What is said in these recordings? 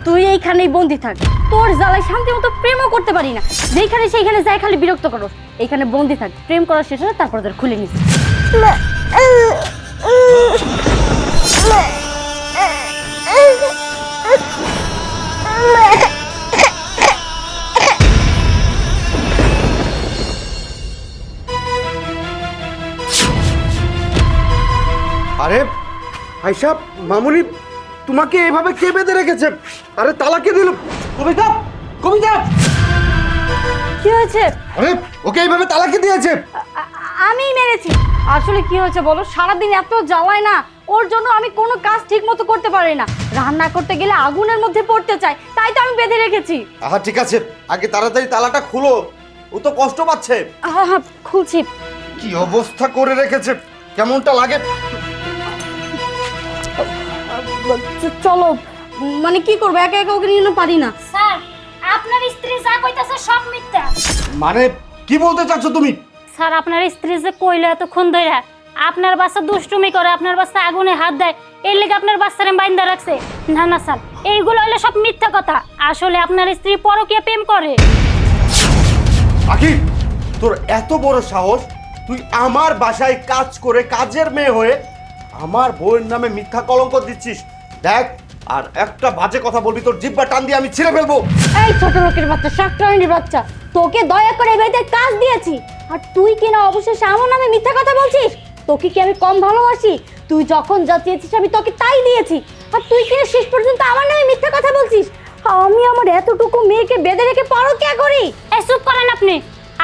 তুই এইখানেই বন্দি থাক, তোর জ্বালায় শান্তি মতো প্রেমও করতে পারি না, যেখানে সেইখানে যাই খালি বিরক্ত করো। এইখানে বন্দি থাক, প্রেম করা শেষ হলে তারপর তোর খুলে নিস। আরে আয়শা, মামুনি, তোমাকে এভাবে কে বেঁধে রেখেছে? আরে তালা কে দিল? কবিতা, কবিতা! কি হয়েছে? আরে ওকে এইভাবে তালা কে দিয়েছে? আমিই মেরেছি। আসলে কি হয়েছে বলো, সারাদিন এত জ্বালায় না, ওর জন্য আমি কোনো কাজ ঠিক মতো করতে পারি না। রান্না করতে গেলে আগুনের মধ্যে পড়তে চাই, তাই তো আমি বেঁধে রেখেছি। আহা ঠিক আছে, আগে তাড়াতাড়ি তালাটা খুলো, ও তো কষ্ট পাচ্ছে। হ্যাঁ হ্যাঁ, খুলছি। কি অবস্থা করে রেখেছে, কেমনটা লাগে? চলো, মানে কি করবো, একা একা ওকে নিয়ে পারি না। স্যার, আপনার স্ত্রী যা কইতাছে সব মিথ্যা। মানে কি বলতে চাচ্ছ তুমি? স্যার, আপনার স্ত্রী যে কইলো এতক্ষণ ধরে আপনার বাচ্চা দুষ্টুমি করে, আপনার বাচ্চা আগুনে হাত দেয়, এর লেগে আপনার বাচ্চারে বাইন্দা রাখছে। না না স্যার, এইগুলো হলো সব মিথ্যা কথা। আসলে আপনার স্ত্রী পরকীয়া প্রেম করে। আখি, তোর এত বড় সাহস, তুই আমার বাসায় কাজ করে কাজের মেয়ে হয়ে আমার বউয়ের নামে মিথ্যা কলঙ্ক দিচ্ছিস। দেখ, আর একটা বাজে কথা বলবি, তোর জিহ্বা টান দিয়ে আমি ছিঁড়ে ফেলবো। এই ছোট লোকের বাচ্চা, শাকরানির বাচ্চা, তোকে দয়া করে এই বাড়িতে কাজ দিয়েছি, আর তুই কিনা অবশেষে আমার নামে মিথ্যা কথা বলছিস? তোকে কি আমি কম ভালোবাসি? তুই যখন যা চেয়েছিস আমি তোকে তাই দিয়েছি, আর তুই কিনা শেষ পর্যন্ত আমার নামে মিথ্যা কথা বলছিস। আমি আমার এতটুকু মেয়েকে বেঁধে রেখে পরকীয়া করি? এই চুপ করেন আপনি।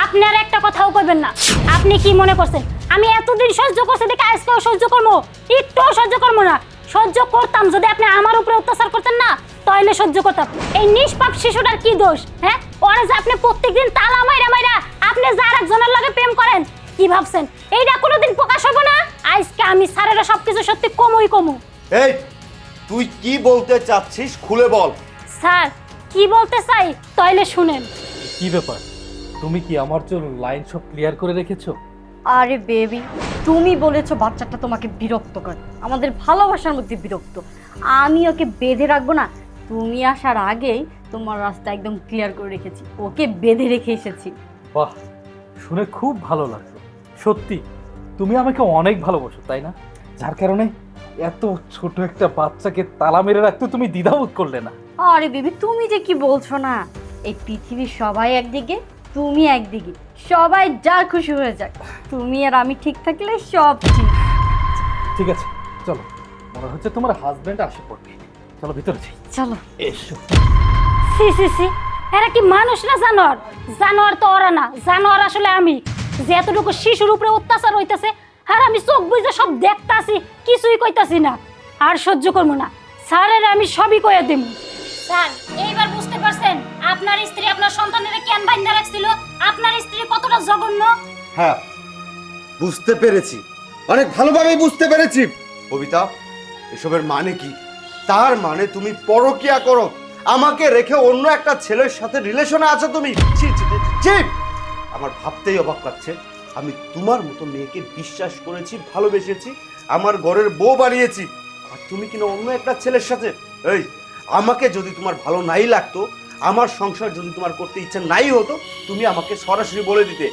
আপনি আর একটা কথাও কইবেন না। আপনি কি মনে করছেন আমি এতদিন সহ্য করছি দেখে আজকেও সহ্য করবো? একটুও সহ্য করবো না। সহ্য করতাম যদি আপনি আমার উপরে অত্যাচার করতেন না, তাহলে সহ্য করতাম। এই নিষ্পাপ শিশুটার কি দোষ? হ্যাঁ, ওরা যে আপনি প্রত্যেকদিন তালা মাইরা মাইরা আপনি যার একজনের লগে প্রেম করেন, কি ভাবছেন এইটা কোনোদিন প্রকাশ হবে না? আজকে আমি স্যারেরা সবকিছু সত্যি কমই কমু। এই, তুই কি বলতে চাচ্ছিস খুলে বল। স্যার, কি বলতে চাই তাইলে শুনেন। কি ব্যাপার, তুমি কি আমার জন্য লাইন সব ক্লিয়ার করে রেখেছো? আরে বেবি, তুমি বলেছো বাচ্চাটা তোমাকে বিরক্ত করে, আমাদের ভালোবাসার মধ্যে বিরক্ত। আমি ওকে বেঁধে রাখবো না? তুমি আসার আগেই তোমার রাস্তা একদম ক্লিয়ার করে রেখেছি, ওকে বেঁধে রেখে এসেছি। বাহ, শুনে খুব ভালো লাগলো। সত্যি তুমি আমাকে অনেক ভালোবাসো, তাই না? যার কারণে এত ছোট একটা বাচ্চাকে তালা মেরে রাখতে তুমি দ্বিধাবোধ করলে না। আরে বেবি, তুমি যে কি বলছো না, এই পৃথিবীর সবাই একদিকে, তুমি একদিকে, সবাই যার খুশি হয়ে যাক, তুমি আর আমি ঠিক থাকলে সব ঠিক। ঠিক আছে, চলো, মনে হচ্ছে তোমার হাজবেন্ড আসে পড়বে। চলো ভিতরে যাই। চলো। এসো। সি সি সি, এরা কি মানুষ না জানোয়ার? জানোয়ার তো ওরা না, জানোয়ার আসলে আমি, যে এতটুকু শিশুর উপরে অত্যাচার হইতেছে, আর আমি চোখ বুঝে সব দেখতাছি, কিছুই কইতাছি না। আর সহ্য করবো না, স্যারের আমি সবই কইয়া দেব। স্যার, এইবার বুঝতে পারছেন আপনার স্ত্রী আপনার সন্তানের কেন বাইন্ধা রাখছিল? আপনার স্ত্রী কতটা জঘন্য। হ্যাঁ, বুঝতে পেরেছি, অনেক ভালোভাবে বুঝতে পেরেছি। কবিতা, এসবের মানে কি? তার মানে তুমি পরকীয়া করো, আমাকে রেখে অন্য একটা ছেলের সাথে রিলেশনে আছো তুমি। ছি ছি ছি, ছি! আমার ভাবতেই অবাক লাগছে, আমি তোমার মতো মেয়েকে বিশ্বাস করেছি, ভালোবেসেছি, আমার ঘরের বউ বানিয়েছি, আর তুমি কিনা অন্য একটা ছেলের সাথে। এই, আমাকে যদি তোমার ভালো নাই লাগতো, আমার সংসার যদি তোমার করতে ইচ্ছা নাই হতো, তুমি আমাকে সরাসরি বলে দিতে।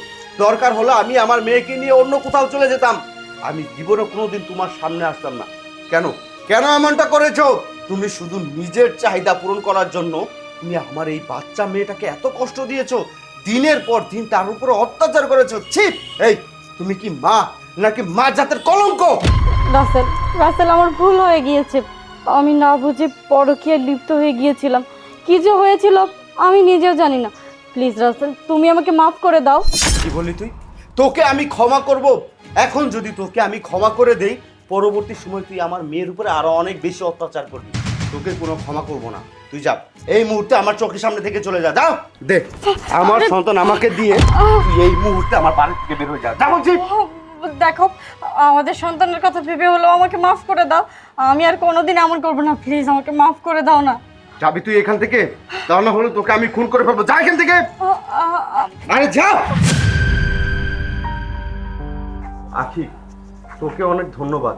দরকার হলো আমি আমার মেয়েকে নিয়ে অন্য কোথাও চলে যেতাম, আমি জীবনে কোনোদিন তোমার সামনে আসতাম না। কেন কেন এমনটা করেছো? তুমি শুধু নিজের চাহিদা পূরণ করার জন্য তুমি আমার এই বাচ্চা মেয়েটাকে এত কষ্ট দিয়েছো, দিনের পর দিন তার উপরে অত্যাচার করেছো। ছি! এই, তুমি কি মা নাকি মা জাতের কলঙ্ক? রাসেল, রাসেল, আমার ভুল হয়ে গিয়েছে, আমি না বুঝে পরকীয়ায় লিপ্ত হয়ে গিয়েছিলাম। কি যে হয়েছিল আমি নিজেও জানি না। প্লিজ রাসেল, তুমি আমাকে মাফ করে দাও। কি বললি তুই? তোকে আমি ক্ষমা করব? এখন যদি তোকে আমি ক্ষমা করে দেই, পরবর্তী সময় তুই আমার মেয়ের উপরে আরো অনেক বেশি অত্যাচার করবি। তোকে কোনো ক্ষমা করব না, তুই যা, এই মুহূর্তে আমার চোখের সামনে থেকে চলে যা। যাও, দে আমার সন্তান আমাকে দিয়ে, তুই এই মুহূর্তে আমার বাড়ি থেকে বের হয়ে যা। যা বলছি। দেখো, আমাদের সন্তানের কথা ভেবে হলো আমাকে মাফ করে দাও, আমি আর কোনোদিন এমন করবো না, প্লিজ আমাকে মাফ করে দাও না। যাবি তুই এখান থেকে? তা না হলে তোকে আমি খুন করে ফেলবো। যা এখান থেকে, আরে যা। আখি, তোকে অনেক ধন্যবাদ।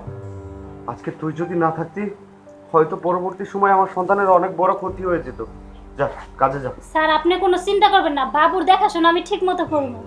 আজকে তুই যদি না থাকতি, হয়তো পরবর্তী সময় আমার সন্তানের অনেক বড় ক্ষতি হয়ে যেত। যা, কাজে যা। স্যার আপনি কোনো চিন্তা করবেন না, বাবুর দেখাশোনা আমি ঠিক মতো করবো।